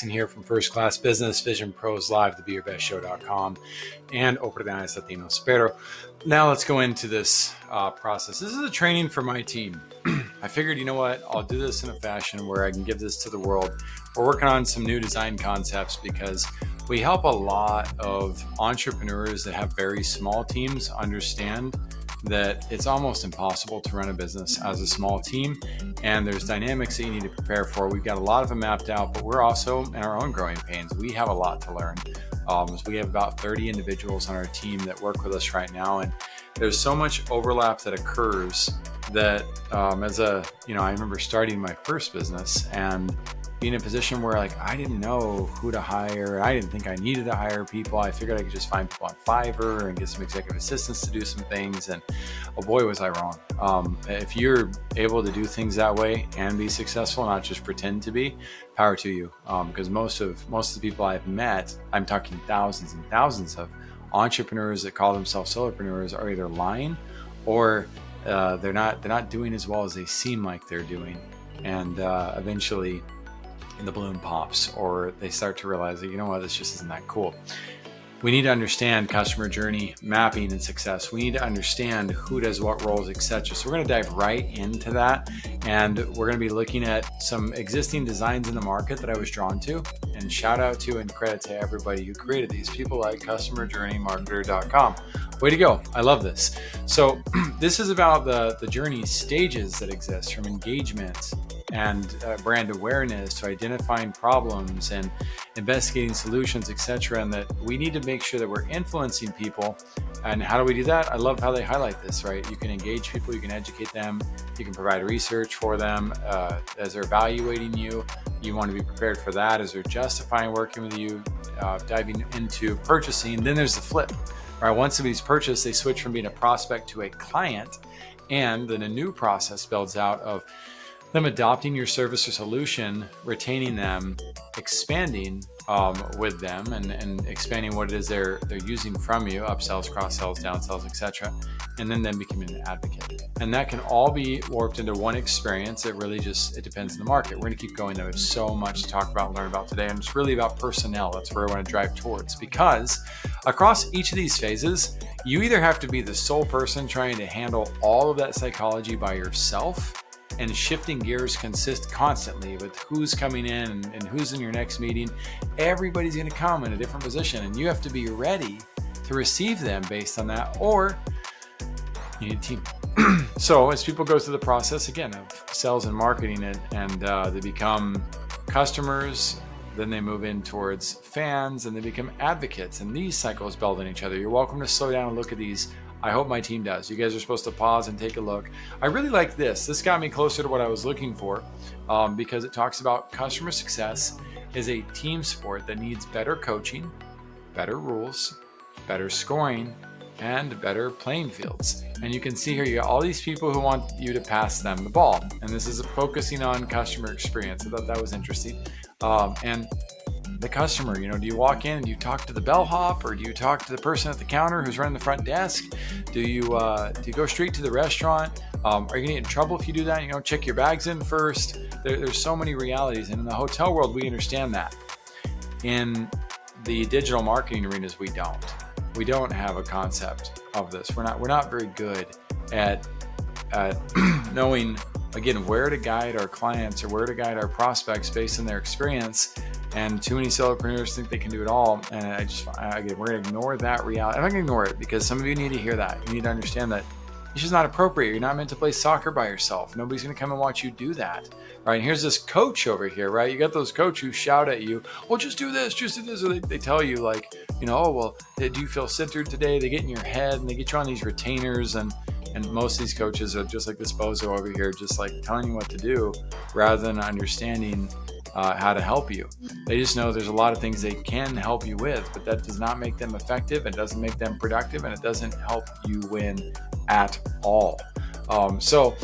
Jackson here from First Class Business, Vision Pros Live, the BeYourBestShow.com, and Oportunidades Latinos. Pero now let's go into this process. This is a training for my team. I figured, you know what, I'll do this in a fashion where I can give this to the world. We're working on some new design concepts because we help a lot of entrepreneurs that have very small teams understand that it's almost impossible to run a business as a small team, and there's dynamics that you need to prepare for. We've got a lot of them mapped out, but we're also in our own growing pains. We have a lot to learn. So we have about 30 individuals on our team that work with us right now, and there's so much overlap that occurs that I remember starting my first business and being in a position where I didn't know who to hire. I didn't think I needed to hire people. I figured I could just find people on Fiverr and get some executive assistants to do some things. And oh boy, was I wrong. If you're able to do things that way and be successful, not just pretend to be, power to you. Because most of the people I've met, I'm talking thousands and thousands of entrepreneurs that call themselves solopreneurs, are either lying or they're not doing as well as they seem like they're doing. And eventually the balloon pops, or they start to realize that, you know what, this just isn't that cool. We need to understand customer journey mapping and success. We need to understand who does what roles, etc. So we're going to dive right into that, and we're going to be looking at some existing designs in the market that I was drawn to, and shout out to and credit to everybody who created these, people like CustomerJourneyMarketer.com. Way to go. I love this. So this is about the journey stages that exist, from engagement and brand awareness to identifying problems and investigating solutions, etc. And that we need to make sure that we're influencing people. And how do we do that? I love how they highlight this, right? You can engage people, you can educate them, you can provide research for them as they're evaluating you. You want to be prepared for that as they're justifying working with you, diving into purchasing. Then there's the flip. All right, once somebody's purchased, they switch from being a prospect to a client, and then a new process builds out of them adopting your service or solution, retaining them, expanding with them, and expanding what it is they're using from you, upsells, cross-sells, downsells, etc., and then them becoming an advocate. And that can all be warped into one experience. It really it depends on the market. We're going to keep going, though. There's so much to talk about and learn about today, and it's really about personnel. That's where I want to drive towards, because across each of these phases, you either have to be the sole person trying to handle all of that psychology by yourself, and shifting gears constantly with who's coming in and who's in your next meeting. Everybody's going to come in a different position, and you have to be ready to receive them based on that, or you need a team. So as people go through the process, again, of sales and marketing it, and they become customers, then they move in towards fans, and they become advocates, and these cycles build on each other. You're welcome to slow down and look at these. I hope my team does. You guys are supposed to pause and take a look. I really like this. This got me closer to what I was looking for, because it talks about customer success is a team sport that needs better coaching, better rules, better scoring, and better playing fields. And you can see here, you got all these people who want you to pass them the ball. And this is focusing on customer experience. I thought that was interesting. And the customer, do you walk in and you talk to the bellhop, or do you talk to the person at the counter who's running the front desk? Do you go straight to the restaurant? Are you gonna get in trouble if you do that? Check your bags in first. There's so many realities, and in the hotel world, we understand that. In the digital marketing arenas, we don't have a concept of this. We're not very good at knowing, again, where to guide our clients or where to guide our prospects based on their experience. And too many solopreneurs think they can do it all. And we're going to ignore that reality. I'm not going to ignore it, because some of you need to hear that. You need to understand that it's just not appropriate. You're not meant to play soccer by yourself. Nobody's going to come and watch you do that. Right? And here's this coach over here, right? You got those coaches who shout at you, well, just do this, just do this. Or they tell you oh, well, do you feel centered today? They get in your head and they get you on these retainers. And most of these coaches are just like this bozo over here, just telling you what to do rather than understanding how to help you. They just know there's a lot of things they can help you with, but that does not make them effective. It doesn't make them productive, and it doesn't help you win at all. So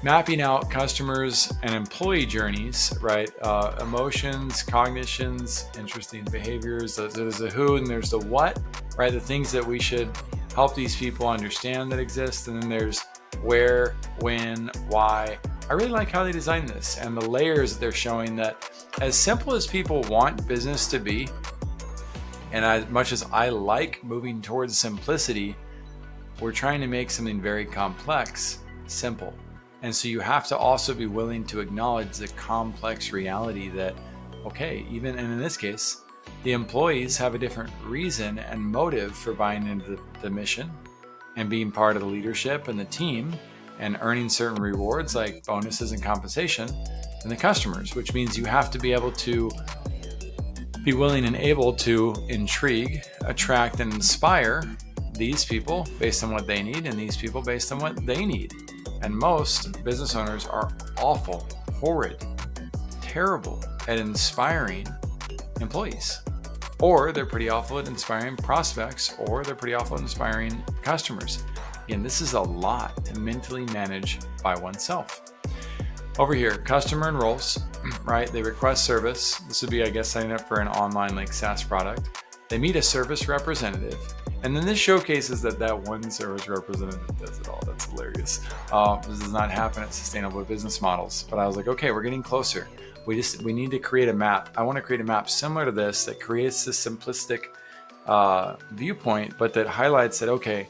mapping out customers and employee journeys, right? Emotions, cognitions, interesting behaviors. There's the who and there's the what, right? The things that we should help these people understand that exist. And then there's where, when, why, I really like how they designed this and the layers they're showing, that as simple as people want business to be, and as much as I like moving towards simplicity, we're trying to make something very complex simple. And so you have to also be willing to acknowledge the complex reality that, okay, even, and in this case, the employees have a different reason and motive for buying into the mission and being part of the leadership and the team and earning certain rewards like bonuses and compensation than the customers, which means you have to be able to be willing and able to intrigue, attract, and inspire these people based on what they need and these people based on what they need. And most business owners are awful, horrid, terrible at inspiring employees. Or they're pretty awful at inspiring prospects, or they're pretty awful at inspiring customers. Again, this is a lot to mentally manage by oneself. Over here, customer enrolls, right? They request service. This would be, I guess, signing up for an online like SaaS product. They meet a service representative. And then this showcases that one service representative does it all. That's hilarious. This does not happen at Sustainable Business Models. But I was like, okay, we're getting closer. We need to create a map. I want to create a map similar to this that creates this simplistic viewpoint, but that highlights that, okay,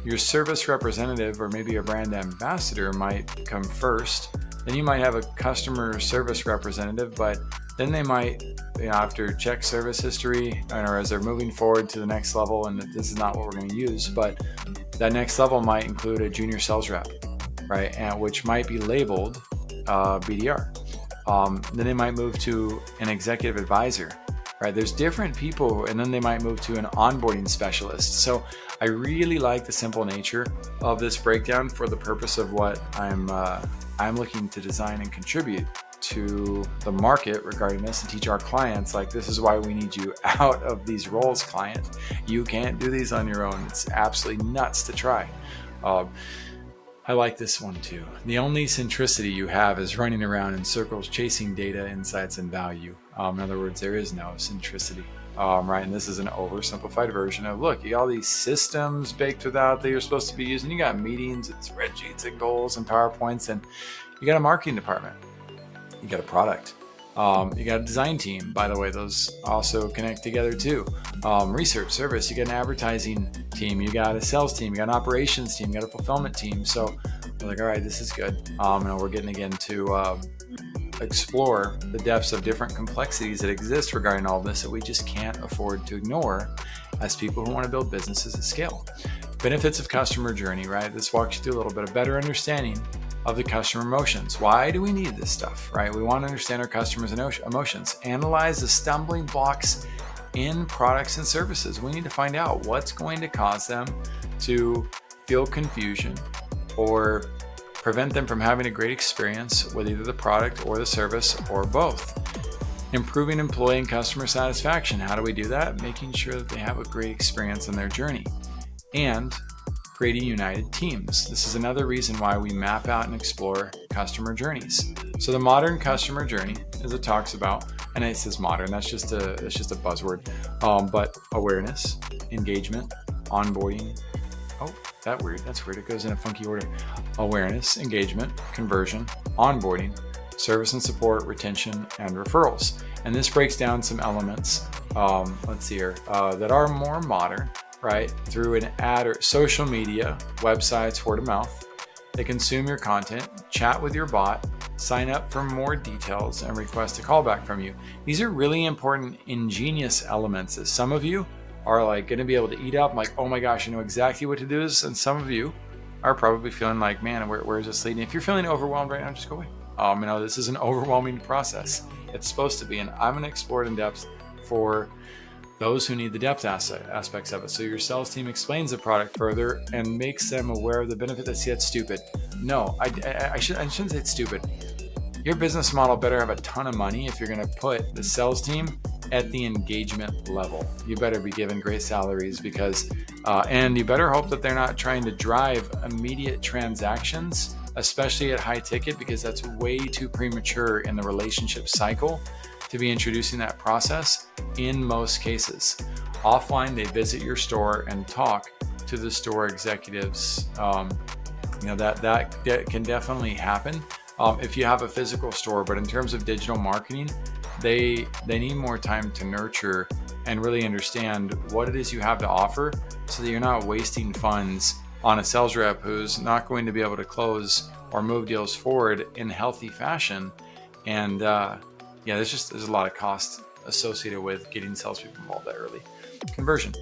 your service representative or maybe a brand ambassador might come first. Then you might have a customer service representative, but then they might, after check service history, or as they're moving forward to the next level, and this is not what we're going to use, but that next level might include a junior sales rep, right? And which might be labeled BDR. Then they might move to an executive advisor, right? There's different people, and then they might move to an onboarding specialist. So I really like the simple nature of this breakdown for the purpose of what I'm looking to design and contribute to the market regarding this, and teach our clients, like, this is why we need you out of these roles, client. You can't do these on your own. It's absolutely nuts to try. I like this one too. The only centricity you have is running around in circles, chasing data, insights, and value. In other words, there is no centricity, right? And this is an oversimplified version of, look, you got all these systems baked without that you're supposed to be using. You got meetings and spreadsheets and goals and PowerPoints, and you got a marketing department. You got a product. You got a design team. By the way, those also connect together too. Research, service, you got an advertising team, you got a sales team, you got an operations team, you got a fulfillment team. So we're like, all right, this is good. And we're getting again to explore the depths of different complexities that exist regarding all this that we just can't afford to ignore as people who want to build businesses at scale. Benefits of customer journey, right? This walks you through a little bit of better understanding of the customer emotions. Why do we need this stuff, right? We want to understand our customers' emotions, analyze the stumbling blocks in products and services. We need to find out what's going to cause them to feel confusion or prevent them from having a great experience with either the product or the service or both. Improving employee and customer satisfaction. How do we do that? Making sure that they have a great experience in their journey. And creating united teams. This is another reason why we map out and explore customer journeys. So the modern customer journey, as it talks about, and it says modern, that's just a buzzword, but awareness, engagement, onboarding. Oh, that's weird. It goes in a funky order. Awareness, engagement, conversion, onboarding, service and support, retention, and referrals. And this breaks down some elements, let's see here, that are more modern, right? Through an ad or social media, websites, word of mouth. They consume your content, chat with your bot, sign up for more details, and request a callback from you. These are really important, ingenious elements that some of you are like going to be able to eat up, like, oh my gosh, I know exactly what to do this. And some of you are probably feeling like, man, where is this leading? If you're feeling overwhelmed right now, just go away. This is an overwhelming process. It's supposed to be, and I'm going to explore it in depth for those who need the depth aspects of it. So your sales team explains the product further and makes them aware of the benefit. That's stupid. No, I shouldn't say it's stupid. Your business model better have a ton of money if you're going to put the sales team at the engagement level. You better be given great salaries because, and you better hope that they're not trying to drive immediate transactions, especially at high ticket, because that's way too premature in the relationship cycle to be introducing that process in most cases. Offline, they visit your store and talk to the store executives. That can definitely happen. if you have a physical store. But in terms of digital marketing, they need more time to nurture and really understand what it is you have to offer, so that you're not wasting funds on a sales rep who's not going to be able to close or move deals forward in healthy fashion. And there's a lot of cost associated with getting salespeople involved that early. Conversion.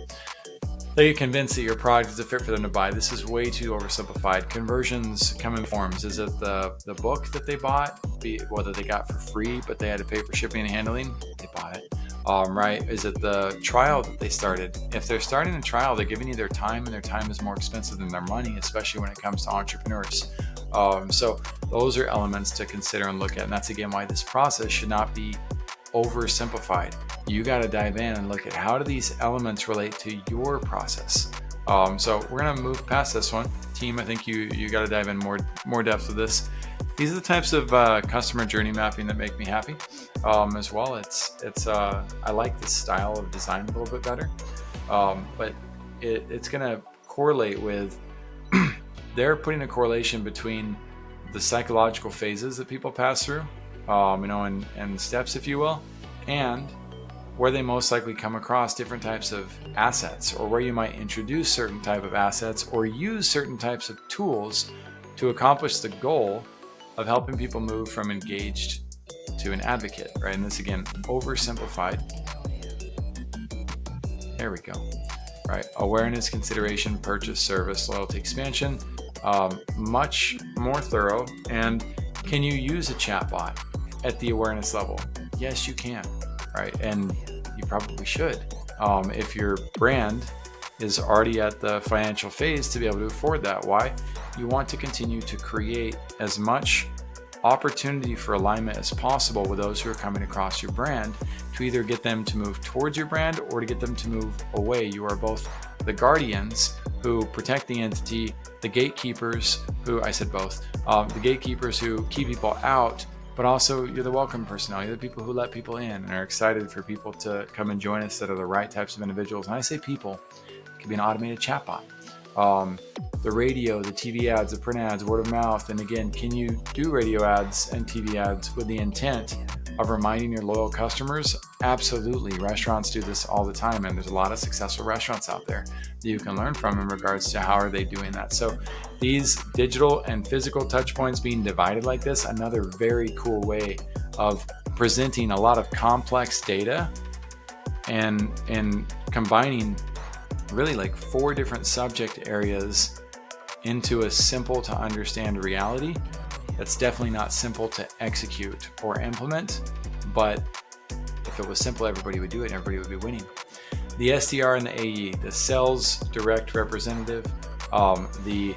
They get convinced that your product is a fit for them to buy. This is way too oversimplified. Conversions come in forms. Is it the book that they bought, whether they got for free, but they had to pay for shipping and handling? They bought it. Right? Is it the trial that they started? If they're starting a trial, they're giving you their time, and their time is more expensive than their money, especially when it comes to entrepreneurs. So those are elements to consider and look at. And that's again why this process should not be oversimplified. You got to dive in and look at how do these elements relate to your process. So we're going to move past this one. Team, I think you got to dive in more depth with this. These are the types of customer journey mapping that make me happy as well. I like this style of design a little bit better, but it's going to correlate with they're putting a correlation between the psychological phases that people pass through, and steps, if you will, and where they most likely come across different types of assets, or where you might introduce certain type of assets or use certain types of tools to accomplish the goal of helping people move from engaged to an advocate, right? And this again, oversimplified. There we go, right? Awareness, consideration, purchase, service, loyalty, expansion, much more thorough. And can you use a chatbot at the awareness level? Yes, you can, right? And you probably should. If your brand is already at the financial phase to be able to afford that. Why? You want to continue to create as much opportunity for alignment as possible with those who are coming across your brand, to either get them to move towards your brand or to get them to move away. You are both the guardians who protect the entity, the gatekeepers who, I said both, the gatekeepers who keep people out, but also you're the welcome personnel. You're the people who let people in and are excited for people to come and join us that are the right types of individuals. And I say people, it could be an automated chatbot. The radio, the TV ads, the print ads, word of mouth. And again, can you do radio ads and TV ads with the intent of reminding your loyal customers? Absolutely. Restaurants do this all the time, and there's a lot of successful restaurants out there that you can learn from in regards to how are they doing that. So these digital and physical touch points being divided like this, another very cool way of presenting a lot of complex data and combining really like 4 different subject areas into a simple to understand reality that's definitely not simple to execute or implement. But if it was simple, everybody would do it and everybody would be winning. The SDR and the AE, the sales direct representative, not the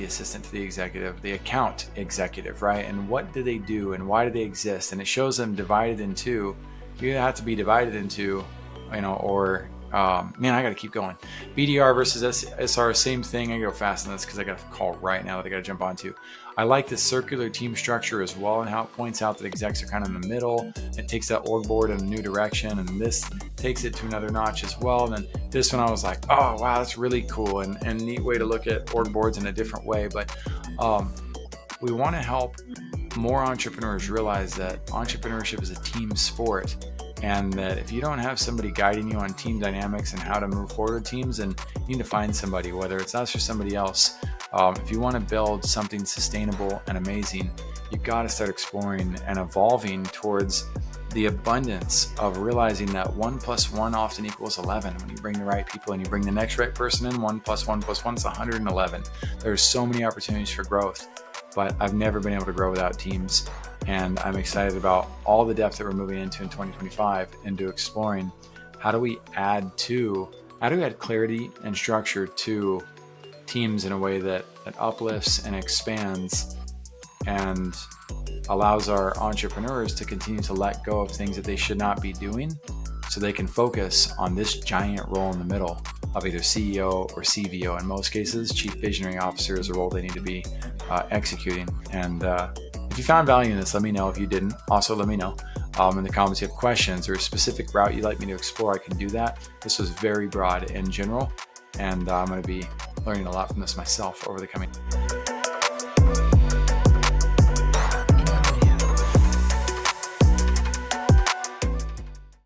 assistant to the executive, the account executive, right? And what do they do and why do they exist? And it shows them divided into, you have to be divided into, or I got to keep going. BDR versus SR, same thing. I go fast on this because I got a call right now that I got to jump onto. I like this circular team structure as well, and how it points out that execs are kind of in the middle. It takes that org board in a new direction, and this takes it to another notch as well. And then this one, I was like, oh, wow, that's really cool and neat way to look at org boards in a different way. But we want to help more entrepreneurs realize that entrepreneurship is a team sport. And that if you don't have somebody guiding you on team dynamics and how to move forward with teams, then you need to find somebody, whether it's us or somebody else. If you want to build something sustainable and amazing, you got to start exploring and evolving towards the abundance of realizing that 1 + 1 often equals 11. When you bring the right people and you bring the next right person in, 1 + 1 + 1 is 111. There's so many opportunities for growth, but I've never been able to grow without teams. And I'm excited about all the depth that we're moving into in 2025, into exploring how do we add clarity and structure to teams in a way that uplifts and expands and allows our entrepreneurs to continue to let go of things that they should not be doing, so they can focus on this giant role in the middle of either CEO or CVO. In most cases, Chief Visionary Officer is a role they need to be executing. And if you found value in this, let me know. If you didn't, also let me know in the comments. If you have questions or a specific route you'd like me to explore, I can do that. This was very broad in general, and I'm going to be learning a lot from this myself over the coming